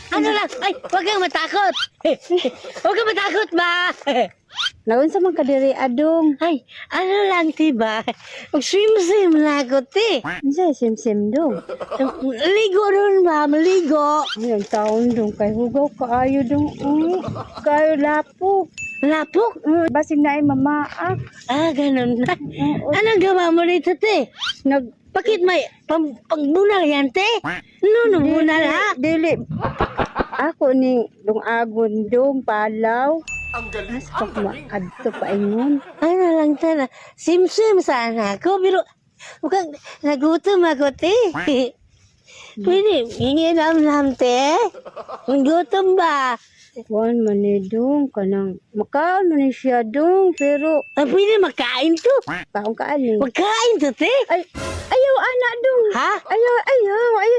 Ano lang? Ay, huwag kang matakot. Huwag kang matakot ba? Naon sa man kadiri adong. Ay, ano lang, tiba? Mag-swim-swim na ako, ti. Unsay sim-sim dong. Ligo nun ba? Maligo. Ay, ang taon dong kay hugaw kaayo dong. Kayo lapok. Lapok? Basig na ay mamaak. Ah, ganun na. Anong gawa mo dito, te? Bakit may pagbunal yan, te? No, bunal, ha? Dili. Ako ni dong agon dong palaw. Ang galing, As ang pag galing. maadto pa ingon. Ano lang tala, sim-sim sana ako, pero mukhang nagutom ako, te. Pwede, hingi nam te. Nagutom ba? Wan man ni dong kanang makaon man ni siya dong pero Pwede makain to. kaon kaani. Makain to, te. Ay, ayaw anak dong. Ha? Ayaw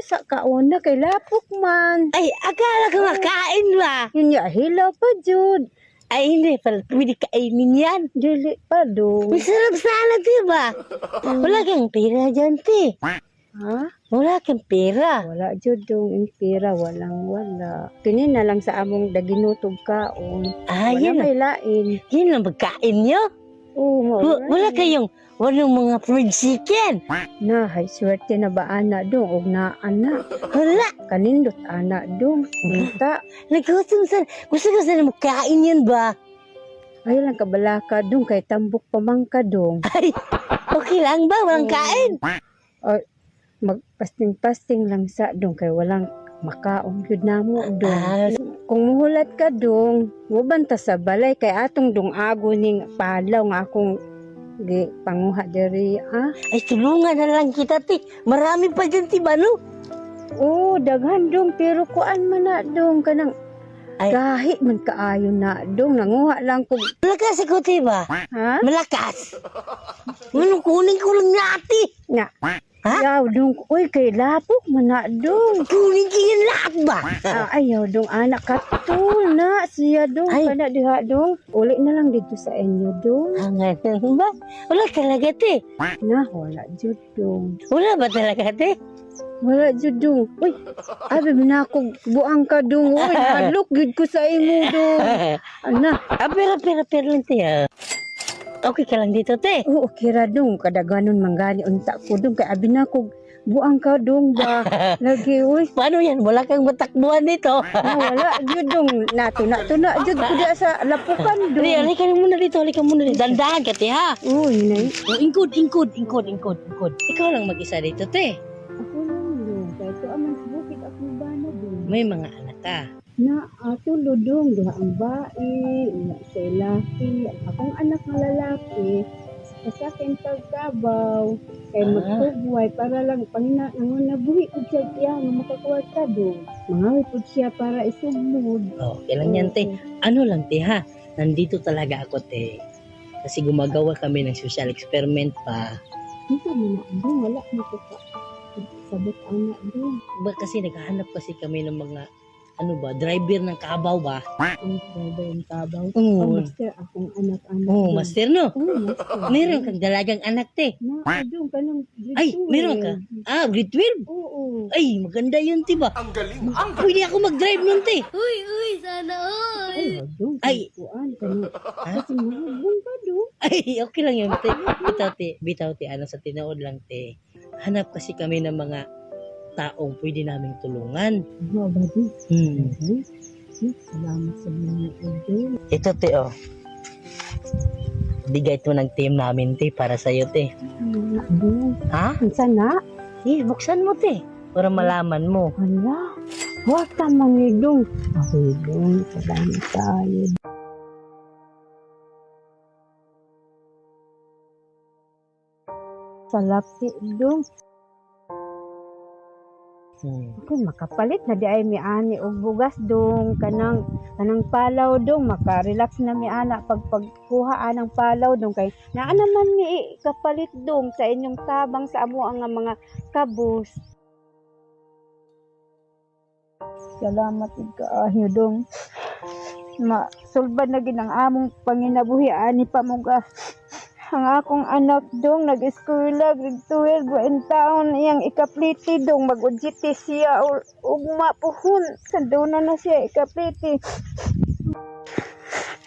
sa kaon na kay lapok man. Ay, akala ko makain ba? Yun ya hilaw pa jud. Ay, hindi pala. Pwede kainin yan. Dili pa dong. Masarap sana, te ba? Wala kang pera dyan, te. Ha? Wala kang pera. Wala jud dong impira walang wala. Kini na lang sa among daginutog kaon. Ah, Wala yan may lang. lain. Yan lang magkain nyo. Oo, Wala kayong, walang mga fried chicken. na hay swerte na ba ana dong og na anak. Wala. Kanindot anak dong. Kita. Nagutom sana. Gusto ko sana magkain yan ba? Ay lang kabalaka dong kay tambok pamangka dong. Ay, okay lang ba? Walang kain? Or magpasting-pasting lang sa dong kay walang makaon gyud namo dong. Ah, Kung muhulat ka dong, mubanta sa balay kay atong dong ago ning palaw nga akong gi panguha diri ah. ay, tulungan na lang kita, te. Marami pa dyan, ti ba, no? Oo, daghan dong pero kuan man na dong kanang Ay. gahi man kaayo na dong nanguha lang ko Malakas ako, te ba? ha. Malakas. Ano, kunin ko lang nati. Na. Ha? Yaw dong uy kay lapok man na dong. Kunin ko yan lahat ba? Ayaw dong anak katul na siya dong Ay. kana diha dong. Uli na lang dito sa inyo dong. Hangan ba? Wala talaga, te. Na wala jud dong. Wala ba talaga, te? Wala jud dong. Uy, abi na ako buang ka dong. Uy, hadlok gid ko sa imo dong. Ana, Pero lang, te, ah. Okay ka lang dito, te. oo okay ra dong kadaganon manggani unta ko dong kay abi na ako buang ka dong ba. Lagi uy. Paano yan? Wala kang matakbuhan dito. Wala jud dong natuna jud ko diha sa lapukan dong. Halika muna dito. Dandahan ka, te, ha? Uy, nay. Ingkod. Ikaw lang mag-isa dito, te. Ako lang dong. Kaya ito amang bukit ako ba na dong. May mga anak ka. Na ato lodong duha ang bae, una sa laki, akong anak nga lalaki, sa akin pagkabaw, kay magtugway para lang pangina nangon nabuhi ko siya tiya nga makakuha ka dong. Mangawi po siya para isugmod. Okay lang yan, te. Ano lang, te, ha? Nandito talaga ako, te. Kasi gumagawa kami ng social experiment pa. Hindi mo na dong, wala mo ko ka. Sabot anak dong. Ba, kasi naghahanap kasi kami ng mga, driver ng kabaw ba? Ang driver yung tabaw. Oo. Master, akong anak-anak. Oo, dong. master, no? Oo, master. Meron kang dalagang anak, te. Na, dong, kanang Ay, meron ka? Ah, grade 12? Oo. Ay, maganda yun, te ba? Ang galing, ang galing. Pwede ako mag-drive nun, te. Ay, dong, Ay. kuan kanang Ha? kasi mahubong ka dong. Ay, okay lang yun, te. Bitaw, te. Ano, sa tinood lang, te. Hanap kasi kami ng mga taong pwede naming tulungan. Ano ba di? Hmm. Salamat sa mga dong. Ito, te, oh. Bigay ito ng team namin, te, para sa'yo, te. Ano dong? Ha? Unsa na? Eh, buksan mo, te. Para malaman mo. Hala. Huwag ka mangidong. Ako dong, salamat tayo. Salapi dong. Okay, makapalit na di ay mi ani og bugas dong kanang palaw dong maka-relax na mi ana pag pagkuha anang palaw dong kay naa naman mi kapalit dong sa inyong tabang sa amo ang mga kabus. Salamat kaayo dong. Sulbad na gid ang among panginabuhi ani pa mo ang akong anak dong nag-eskwela grade 12 wa taon iyang ikapliti dong mag-udyiti siya ugma puhon sanduna na siya ikapliti.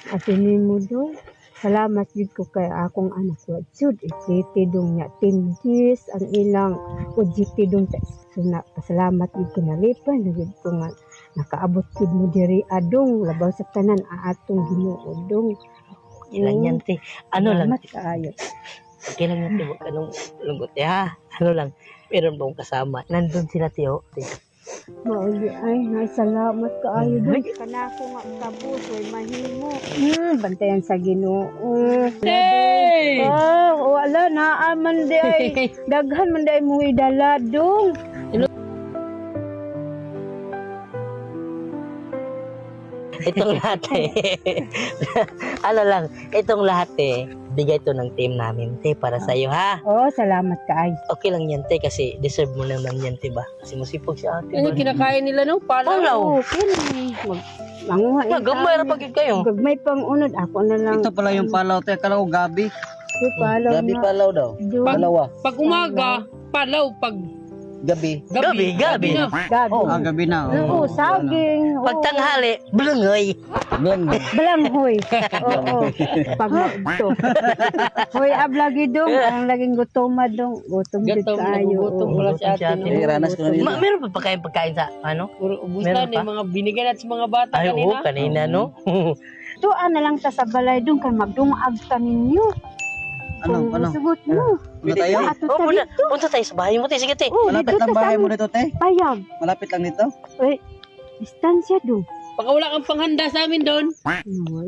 Asini mo dong salamat gid ko kay akong anak wa jud ipliti dong nya 10 years ang ilang udyiti dong suna pasalamat gid ko nalipan gid ko nga nakaabot gid mo diri adong labaw sa tanan atong Ginoo dong. Ilang yan, te. Ano lang, Salamat kaayo. okay lang yan, te. Huwag ka nung lungkot, te, ha? Ano lang, meron bang kasama? Nandun sila, te, oh. Te. Mauli ay salamat kaayo dong. Kanako nga tabos way mahimo. Bantayan sa Ginoo. Hey! Oh, wala na aman di ay daghan man di ay mo idala dong. Itong lahat, eh. Ano lang, itong lahat, eh. Bigay to ng team namin, te, para sa'yo, ha? Oh, salamat kaayo. Okay lang yan, te, kasi deserve mo naman yan, te, ba? Kasi masipag si ate, Ano ba? kinakain nila no? Palaw! Okay lang. Manguha Gamay na pagkid kayo. Gagmay pang unod ako na lang. Ito pala yung palaw, te. Akala ko gabi. Ito palaw Gabi na. palaw daw. Dong. Dalawa. Pag umaga, palaw. Pag Gabi. Gabi. na. Gabi. Ah, gabi na. Oo, saging. Oo. Pag tanghali, blungoy. Blang. Balanghoy. Oo. Pag ito. Hoy, ablagi dong. Ang laging gutoma dong. Gutom din Gatom, tayo. nagugutom Oo. wala si ate. Gutom si no? Eh, ranas ko na dito. Meron pa pagkain sa, ano? Puro ubus Meron na pa? yung mga binigyan natin sa mga bata Ay, oo, kanina. kanina, no? Tuan na lang ta sa balay dong. Kay magdungag ka ninyo. Ano? Kung sugot mo. Punta tayo? Ato Oh, ta punta tayo sa bahay mo, te. Sige, te. Oh, Malapit dito lang ta bahay sa mo dito, te. payag. Malapit lang dito. Eh, distansya dong. Baka wala kang panghanda sa amin doon. No,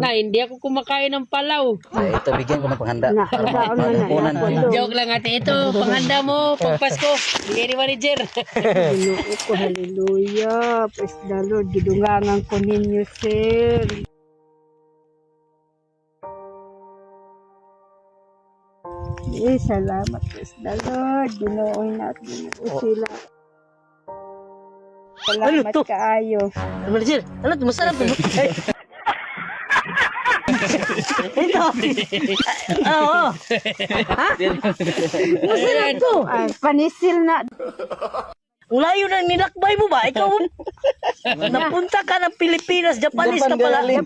Na, hindi ako kumakain ng palaw. Eh, ito, bigyan ko ng panghanda. Nakabaon na na. Punan Ako mo. dong. Joke lang ate. Ito, panghanda mo. Pag Pasko. Bigay ni manager. Ginoo ko, hallelujah. Praise the Lord. Gidungangan ko ninyo, sir. Salamat, praise the Lord. Ginooy natin po sila. Ano Salamat to? kaayo. Manager, ano to? Masarap to. Ay. Ito. Oo. Ha? Masarap to. Ay, panisil na. Ang layo na nilakbay mo ba? Ikaw, napunta ka ng Pilipinas, Japanese ka pala.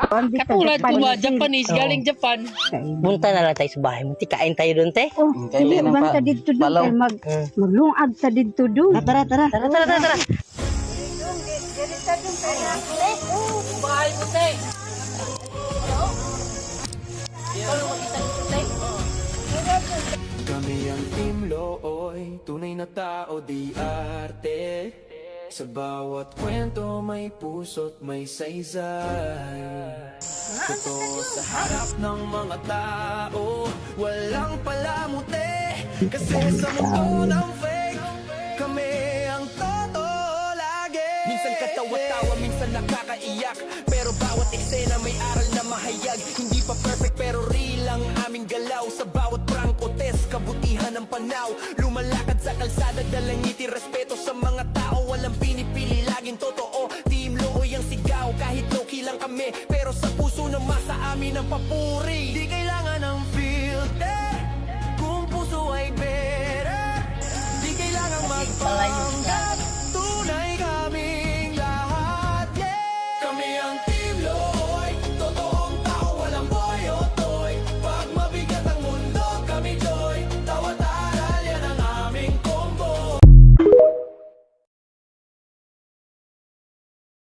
Katulad ko ba, Japanese, galing Japan. Punta na lang tayo sa bahay mo. Kain tayo doon, te. Oh, Kaya hindi ng iban ta dito doon. palaw. Kay maglungag ta dito doon. Tara. Tara. Bahay mo, te. Kami ang Team Looy, tunay na tao di arte. Sa bawat kwento may puso't may saysay. Totoo sa harap ng mga tao, walang palamuti. Kasi sa mundo ng fake, kami ang totoo lagi. Minsan katawa-tawa, minsan nakakaiyak, pero bawat eksena may aral na mahayag. Hindi pa perfect pero real ang aming galaw. Sa bawat prank o test, kabutihan ng panaw. Lumalakad sa kalsada, dalang ngiti, respeto sa mga tao. Walang pinipili, laging totoo. Team Looy ang sigaw, kahit low-key lang kami, pero sa puso ng masa amin ang papuri. Di